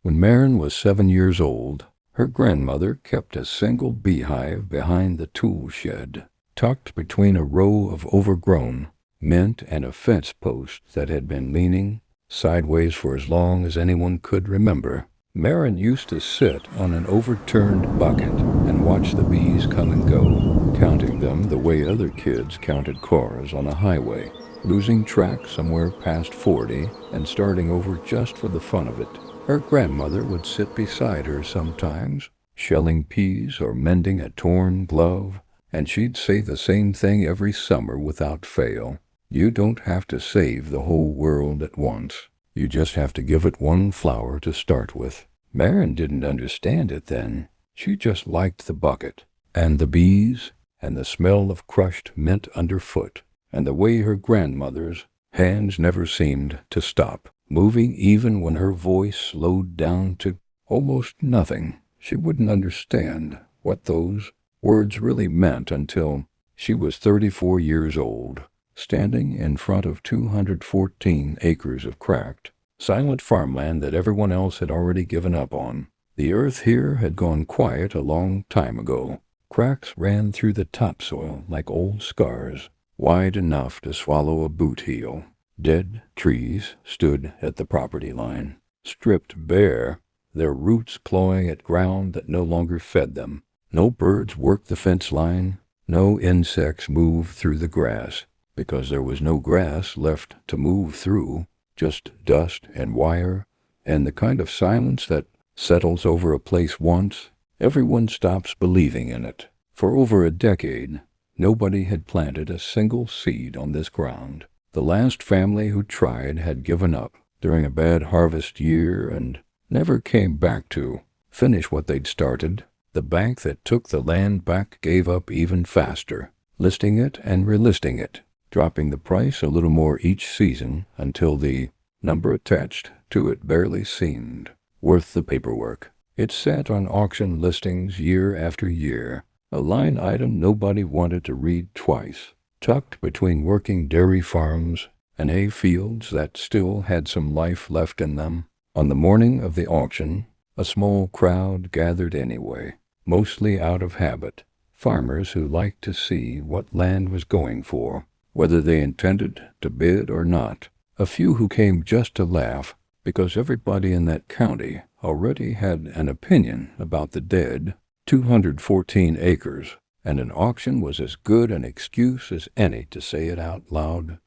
When Maren was 7 years old, her grandmother kept a single beehive behind the tool shed, tucked between a row of overgrown mint and a fence post that had been leaning sideways for as long as anyone could remember. Maren used to sit on an overturned bucket and watch the bees come and go, counting them the way other kids counted cars on a highway, losing track somewhere past 40 and starting over just for the fun of it. Her grandmother would sit beside her sometimes, shelling peas or mending a torn glove, and she'd say the same thing every summer without fail. You don't have to save the whole world at once. You just have to give it one flower to start with. Maren didn't understand it then. She just liked the bucket, and the bees, and the smell of crushed mint underfoot, and the way her grandmother's hands never seemed to stop moving even when her voice slowed down to almost nothing. She wouldn't understand what those words really meant until she was 34 years old, standing in front of 214 acres of cracked, silent farmland that everyone else had already given up on. The earth here had gone quiet a long time ago. Cracks ran through the topsoil like old scars, wide enough to swallow a boot heel. Dead trees stood at the property line, stripped bare, their roots clawing at ground that no longer fed them. No birds worked the fence line, no insects moved through the grass, because there was no grass left to move through, just dust and wire, and the kind of silence that settles over a place once everyone stops believing in it. For over a decade, nobody had planted a single seed on this ground. The last family who tried had given up during a bad harvest year and never came back to finish what they'd started. The bank that took the land back gave up even faster, listing it and relisting it, dropping the price a little more each season until the number attached to it barely seemed worth the paperwork. It sat on auction listings year after year, a line item nobody wanted to read twice, tucked between working dairy farms and hay fields that still had some life left in them. On the morning of the auction, a small crowd gathered anyway, mostly out of habit, farmers who liked to see what land was going for, whether they intended to bid or not. A few who came just to laugh, because everybody in that county already had an opinion about the dead 214 acres, and an auction was as good an excuse as any to say it out loud.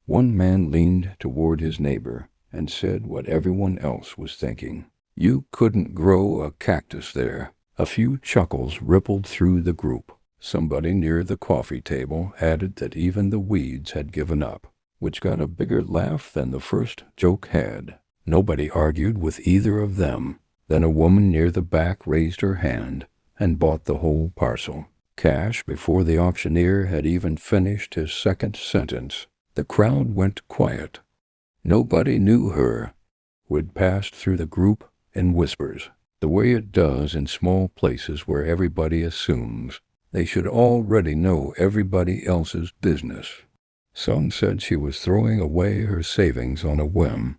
One man leaned toward his neighbor and said what everyone else was thinking. You couldn't grow a cactus there. A few chuckles rippled through the group. Somebody near the coffee table added that even the weeds had given up, which got a bigger laugh than the first joke had. Nobody argued with either of them. Then a woman near the back raised her hand and bought the whole parcel, cash, before the auctioneer had even finished his second sentence. The crowd went quiet. Nobody knew her, who had passed through the group in whispers, the way it does in small places where everybody assumes they should already know everybody else's business. Some said she was throwing away her savings on a whim.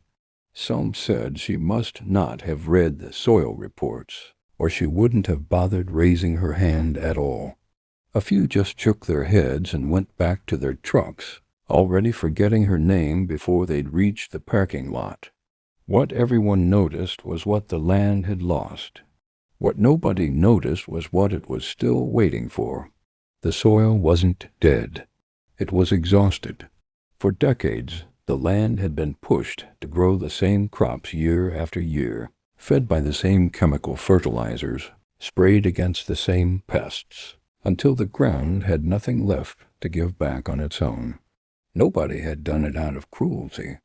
Some said she must not have read the soil reports, or she wouldn't have bothered raising her hand at all. A few just shook their heads and went back to their trucks, already forgetting her name before they'd reached the parking lot. What everyone noticed was what the land had lost. What nobody noticed was what it was still waiting for. The soil wasn't dead. It was exhausted. For decades, the land had been pushed to grow the same crops year after year, fed by the same chemical fertilizers, sprayed against the same pests, until the ground had nothing left to give back on its own. Nobody had done it out of cruelty.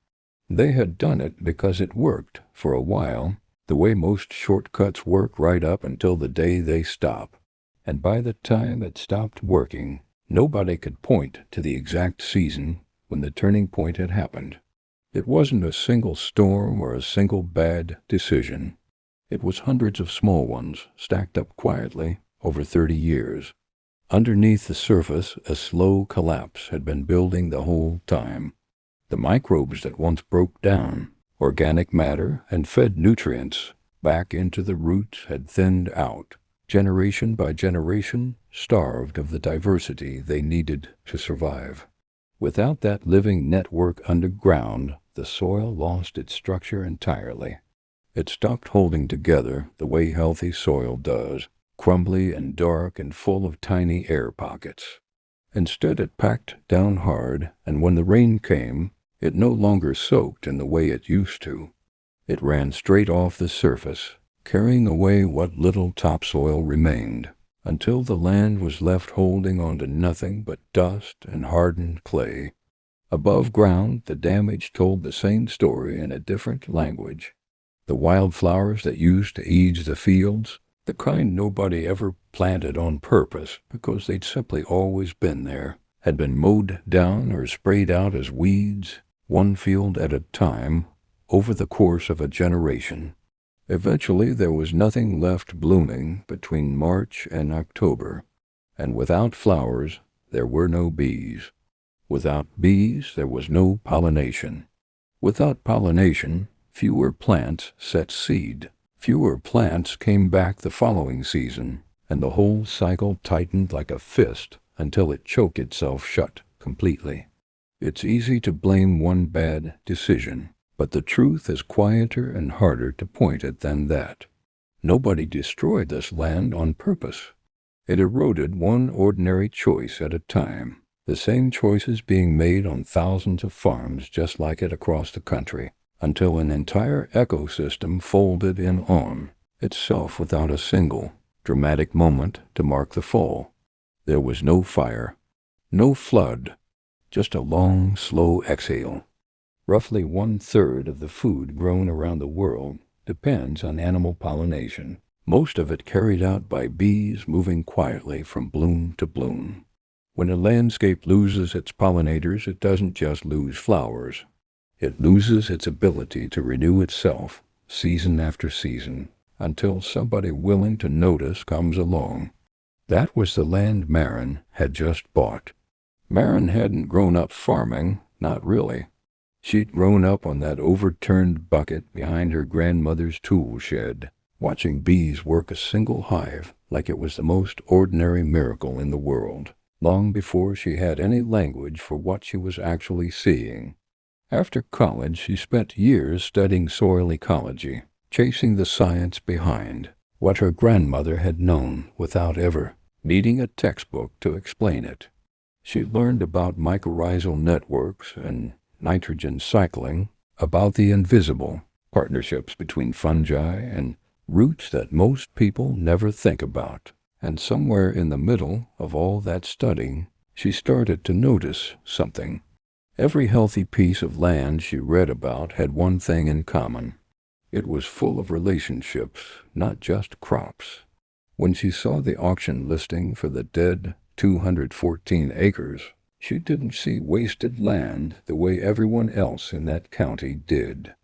They had done it because it worked for a while, the way most shortcuts work right up until the day they stop. And by the time it stopped working, nobody could point to the exact season when the turning point had happened. It wasn't a single storm or a single bad decision. It was hundreds of small ones stacked up quietly over 30 years. Underneath the surface, a slow collapse had been building the whole time. The microbes that once broke down Organic matter and fed nutrients back into the roots had thinned out, generation by generation, starved of the diversity they needed to survive. Without that living network underground, the soil lost its structure entirely. It stopped holding together the way healthy soil does, crumbly and dark and full of tiny air pockets. Instead, it packed down hard, and when the rain came, it no longer soaked in the way it used to. It ran straight off the surface, carrying away what little topsoil remained, until the land was left holding on to nothing but dust and hardened clay. Above ground, the damage told the same story in a different language. The wildflowers that used to ease the fields, the kind nobody ever planted on purpose because they'd simply always been there, had been mowed down or sprayed out as weeds, one field at a time, over the course of a generation. Eventually there was nothing left blooming between March and October, and without flowers there were no bees. Without bees there was no pollination. Without pollination, fewer plants set seed. Fewer plants came back the following season, and the whole cycle tightened like a fist until it choked itself shut completely. It's easy to blame one bad decision, but the truth is quieter and harder to point at than that. Nobody destroyed this land on purpose. It eroded one ordinary choice at a time, the same choices being made on thousands of farms just like it across the country, until an entire ecosystem folded in on itself without a single dramatic moment to mark the fall. There was no fire, no flood, just a long, slow exhale. Roughly 1/3 of the food grown around the world depends on animal pollination, most of it carried out by bees moving quietly from bloom to bloom. When a landscape loses its pollinators, it doesn't just lose flowers. It loses its ability to renew itself season after season until somebody willing to notice comes along. That was the land Marin had just bought. Marin hadn't grown up farming, not really. She'd grown up on that overturned bucket behind her grandmother's tool shed, watching bees work a single hive like it was the most ordinary miracle in the world, long before she had any language for what she was actually seeing. After college, she spent years studying soil ecology, chasing the science behind what her grandmother had known without ever needing a textbook to explain it. She learned about mycorrhizal networks and nitrogen cycling, about the invisible partnerships between fungi and roots that most people never think about. And somewhere in the middle of all that studying, she started to notice something. Every healthy piece of land she read about had one thing in common. It was full of relationships, not just crops. When she saw the auction listing for the dead 214 acres, she didn't see wasted land the way everyone else in that county did.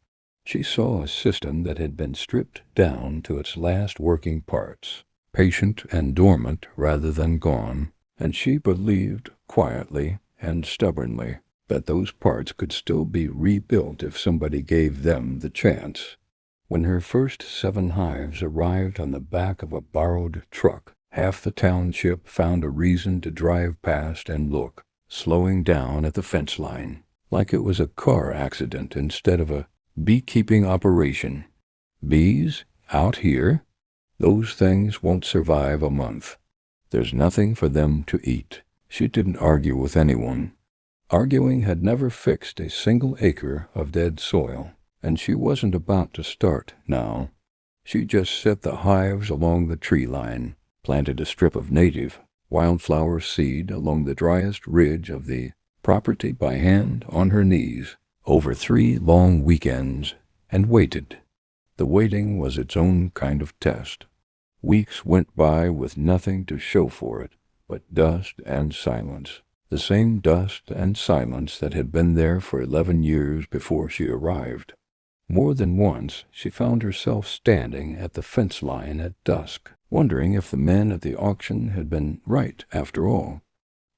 She saw a system that had been stripped down to its last working parts, patient and dormant rather than gone, and she believed quietly and stubbornly that those parts could still be rebuilt if somebody gave them the chance. When her first 7 hives arrived on the back of a borrowed truck, half the township found a reason to drive past and look, slowing down at the fence line, like it was a car accident instead of a beekeeping operation. Bees? Out here? Those things won't survive a month. There's nothing for them to eat. She didn't argue with anyone. Arguing had never fixed a single acre of dead soil, and she wasn't about to start now. She just set the hives along the tree line, planted a strip of native wildflower seed along the driest ridge of the property by hand on her knees over 3 long weekends, and waited. The waiting was its own kind of test. Weeks went by with nothing to show for it but dust and silence. The same dust and silence that had been there for 11 years before she arrived. More than once she found herself standing at the fence line at dusk, wondering if the men at the auction had been right after all.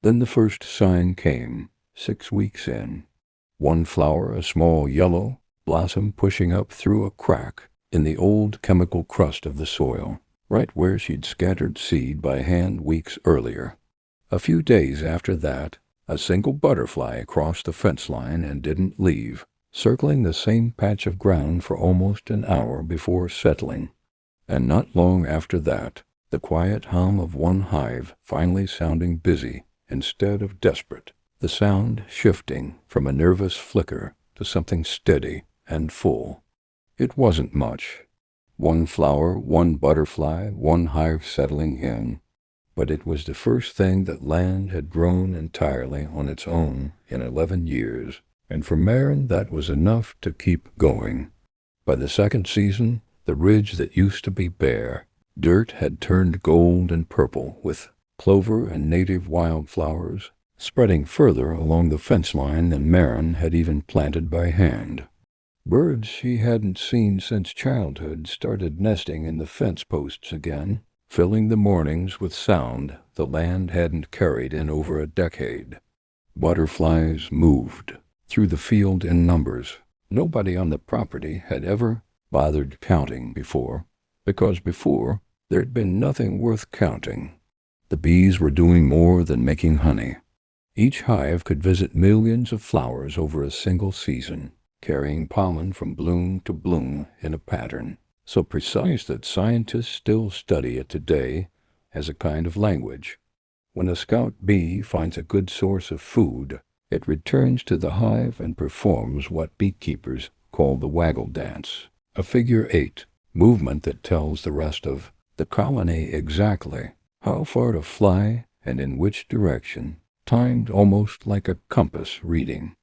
Then the first sign came, 6 weeks in. One flower, a small yellow, blossom pushing up through a crack in the old chemical crust of the soil, right where she'd scattered seed by hand weeks earlier. A few days after that, a single butterfly crossed the fence line and didn't leave, circling the same patch of ground for almost an hour before settling. And not long after that, the quiet hum of one hive finally sounding busy instead of desperate, the sound shifting from a nervous flicker to something steady and full. It wasn't much. One flower, one butterfly, one hive settling in. But it was the first thing that land had grown entirely on its own in 11 years, and for Maren that was enough to keep going. By the second season, the ridge that used to be bare dirt had turned gold and purple, with clover and native wildflowers spreading further along the fence line than Maren had even planted by hand. Birds she hadn't seen since childhood started nesting in the fence posts again, filling the mornings with sound the land hadn't carried in over a decade. Butterflies moved through the field in numbers. Nobody on the property had ever bothered counting before, because before there'd been nothing worth counting. The bees were doing more than making honey. Each hive could visit millions of flowers over a single season, carrying pollen from bloom to bloom in a pattern so precise that scientists still study it today as a kind of language. When a scout bee finds a good source of food, it returns to the hive and performs what beekeepers call the waggle dance, a figure-8 movement that tells the rest of the colony exactly how far to fly and in which direction, timed almost like a compass reading.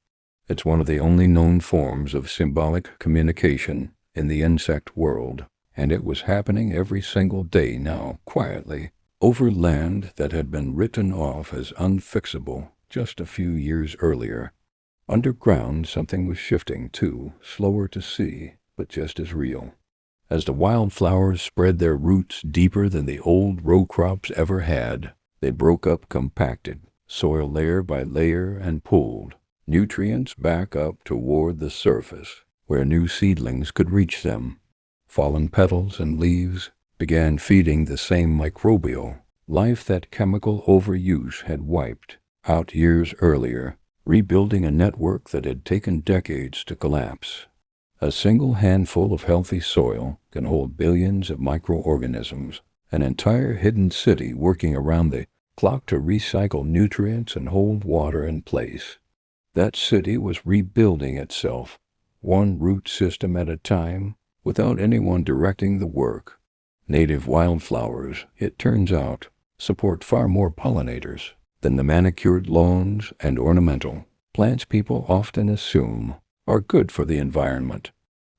It's one of the only known forms of symbolic communication in the insect world, and it was happening every single day now, quietly, over land that had been written off as unfixable just a few years earlier. Underground, something was shifting too, slower to see, but just as real. As the wildflowers spread their roots deeper than the old row crops ever had, they broke up compacted, soil layer by layer, and pulled nutrients back up toward the surface, where new seedlings could reach them. Fallen petals and leaves began feeding the same microbial life that chemical overuse had wiped out years earlier, rebuilding a network that had taken decades to collapse. A single handful of healthy soil can hold billions of microorganisms, an entire hidden city working around the clock to recycle nutrients and hold water in place. That city was rebuilding itself, one root system at a time, without anyone directing the work. Native wildflowers, it turns out, support far more pollinators than the manicured lawns and ornamental plants people often assume are good for the environment.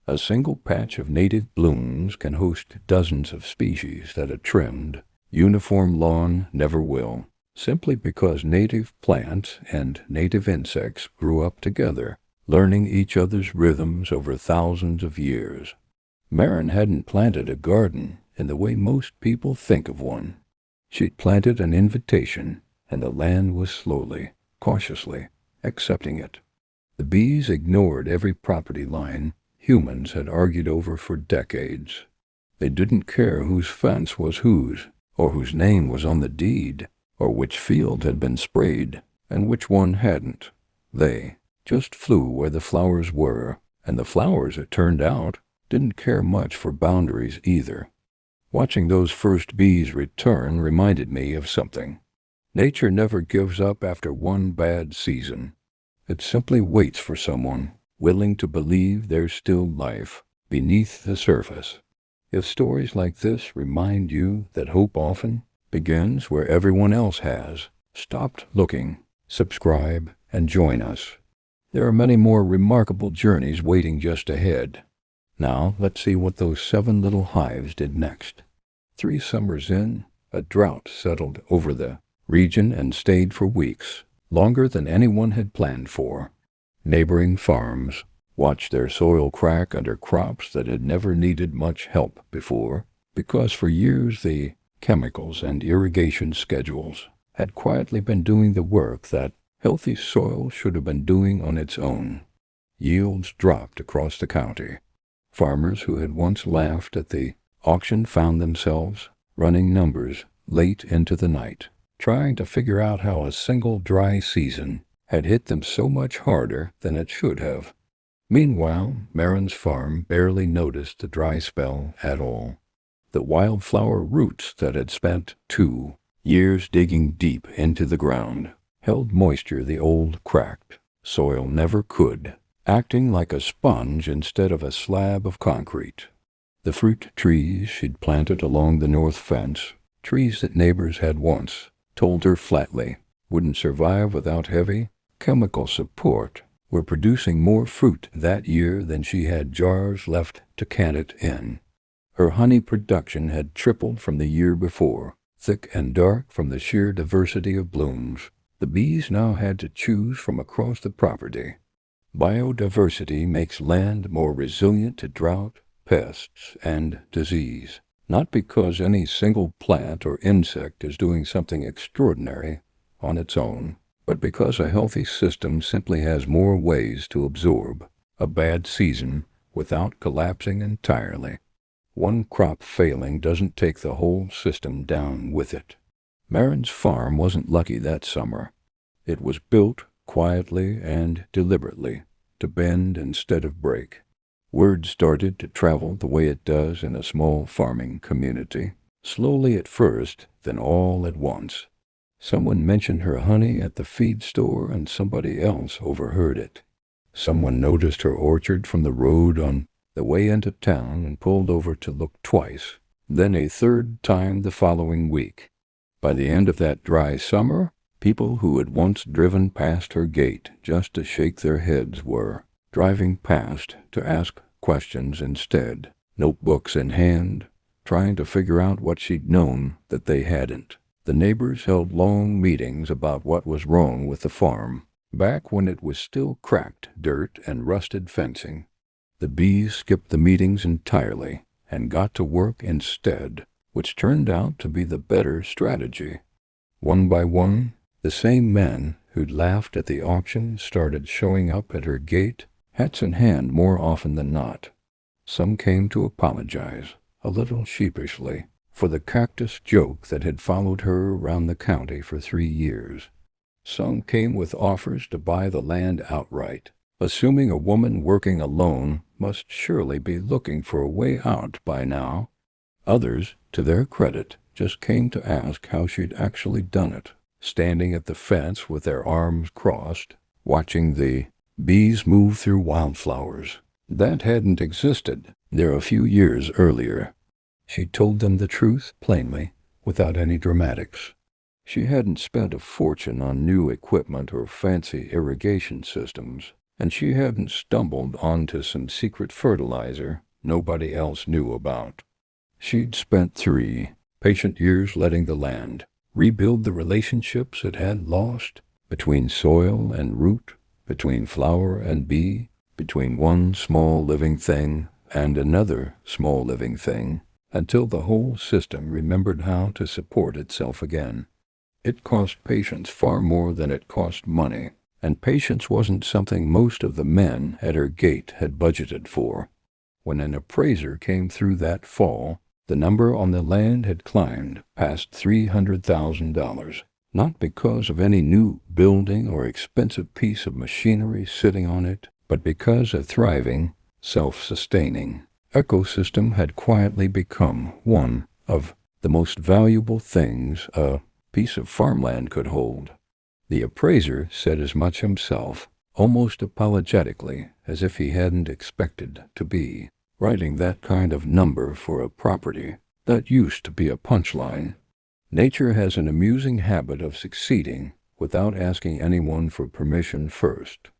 A single patch of native blooms can host dozens of species that a trimmed, uniform lawn never will, simply because native plants and native insects grew up together, learning each other's rhythms over thousands of years. Maren hadn't planted a garden in the way most people think of one. She'd planted an invitation, and the land was slowly, cautiously, accepting it. The bees ignored every property line humans had argued over for decades. They didn't care whose fence was whose, or whose name was on the deed, or which field had been sprayed, and which one hadn't. They just flew where the flowers were, and the flowers, it turned out, didn't care much for boundaries either. Watching those first bees return reminded me of something. Nature never gives up after one bad season. It simply waits for someone willing to believe there's still life beneath the surface. If stories like this remind you that hope often begins where everyone else has stopped looking, subscribe and join us. There are many more remarkable journeys waiting just ahead. Now let's see what those 7 little hives did next. 3 summers in, a drought settled over the region and stayed for weeks, longer than anyone had planned for. Neighboring farms watched their soil crack under crops that had never needed much help before, because for years the chemicals and irrigation schedules had quietly been doing the work that healthy soil should have been doing on its own. Yields dropped across the county. Farmers who had once laughed at the auction found themselves running numbers late into the night, trying to figure out how a single dry season had hit them so much harder than it should have. Meanwhile, Marin's farm barely noticed the dry spell at all. The wildflower roots that had spent 2 years digging deep into the ground held moisture the old cracked soil never could, acting like a sponge instead of a slab of concrete. The fruit trees she'd planted along the north fence, trees that neighbors had once told her flatly wouldn't survive without heavy chemical support, were producing more fruit that year than she had jars left to can it in. Her honey production had tripled from the year before, thick and dark from the sheer diversity of blooms. The bees now had to choose from across the property. Biodiversity makes land more resilient to drought, pests, and disease, not because any single plant or insect is doing something extraordinary on its own, but because a healthy system simply has more ways to absorb a bad season without collapsing entirely. One crop failing doesn't take the whole system down with it. Marin's farm wasn't lucky that summer. It was built quietly and deliberately to bend instead of break. Word started to travel the way it does in a small farming community, slowly at first, then all at once. Someone mentioned her honey at the feed store and somebody else overheard it. Someone noticed her orchard from the road on the way into town and pulled over to look twice, then a third time the following week. By the end of that dry summer, people who had once driven past her gate just to shake their heads were driving past to ask questions instead, notebooks in hand, trying to figure out what she'd known that they hadn't. The neighbors held long meetings about what was wrong with the farm, back when it was still cracked dirt and rusted fencing. The bees skipped the meetings entirely and got to work instead, which turned out to be the better strategy. One by one, the same men who'd laughed at the auction started showing up at her gate, hats in hand more often than not. Some came to apologize, a little sheepishly, for the cactus joke that had followed her around the county for 3 years. Some came with offers to buy the land outright, assuming a woman working alone must surely be looking for a way out by now. Others, to their credit, just came to ask how she'd actually done it, standing at the fence with their arms crossed, watching the bees move through wildflowers that hadn't existed there a few years earlier. She told them the truth plainly, without any dramatics. She hadn't spent a fortune on new equipment or fancy irrigation systems, and she hadn't stumbled onto some secret fertilizer nobody else knew about. She'd spent 3 patient years letting the land rebuild the relationships it had lost between soil and root, between flower and bee, between one small living thing and another small living thing, until the whole system remembered how to support itself again. It cost patience far more than it cost money, and patience wasn't something most of the men at her gate had budgeted for. When an appraiser came through that fall, the number on the land had climbed past $300,000, not because of any new building or expensive piece of machinery sitting on it, but because a thriving, self-sustaining ecosystem had quietly become one of the most valuable things a piece of farmland could hold. The appraiser said as much himself, almost apologetically, as if he hadn't expected to be writing that kind of number for a property that used to be a punchline. Nature has an amusing habit of succeeding without asking anyone for permission first.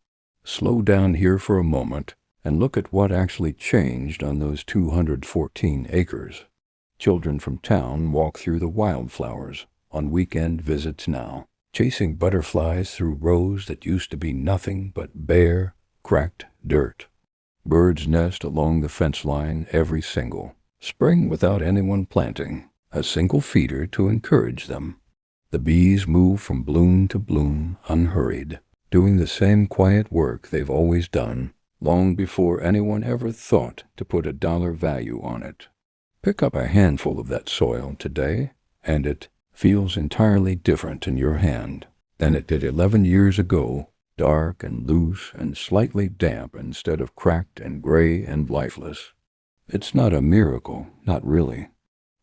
Slow down here for a moment and look at what actually changed on those 214 acres. Children from town walk through the wildflowers on weekend visits now, chasing butterflies through rows that used to be nothing but bare, cracked dirt. Birds nest along the fence line every single spring without anyone planting a single feeder to encourage them. The bees move from bloom to bloom unhurried, doing the same quiet work they've always done, long before anyone ever thought to put a dollar value on it. Pick up a handful of that soil today, and it feels entirely different in your hand than it did 11 years ago, dark and loose and slightly damp instead of cracked and gray and lifeless. It's not a miracle, not really.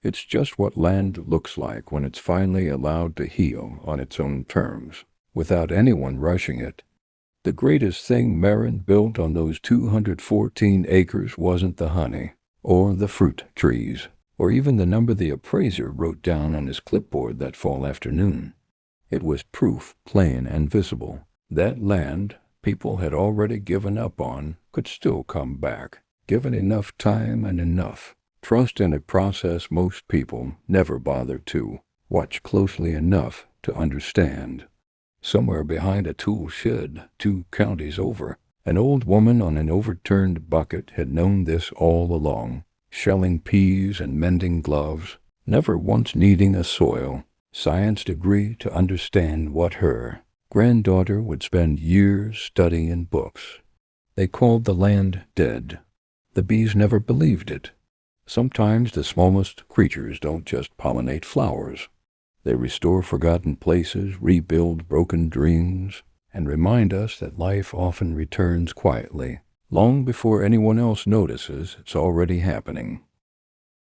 It's just what land looks like when it's finally allowed to heal on its own terms, without anyone rushing it. The greatest thing Marin built on those 214 acres wasn't the honey, or the fruit trees, or even the number the appraiser wrote down on his clipboard that fall afternoon. It was proof, plain and visible, that land people had already given up on could still come back, given enough time and enough trust in a process most people never bother to watch closely enough to understand. Somewhere behind a tool shed 2 counties over, an old woman on an overturned bucket had known this all along, shelling peas and mending gloves, never once needing a soil science degree to understand what her granddaughter would spend years studying in books. They called the land dead. The bees never believed it. Sometimes the smallest creatures don't just pollinate flowers. They restore forgotten places, rebuild broken dreams, and remind us that life often returns quietly, long before anyone else notices it's already happening.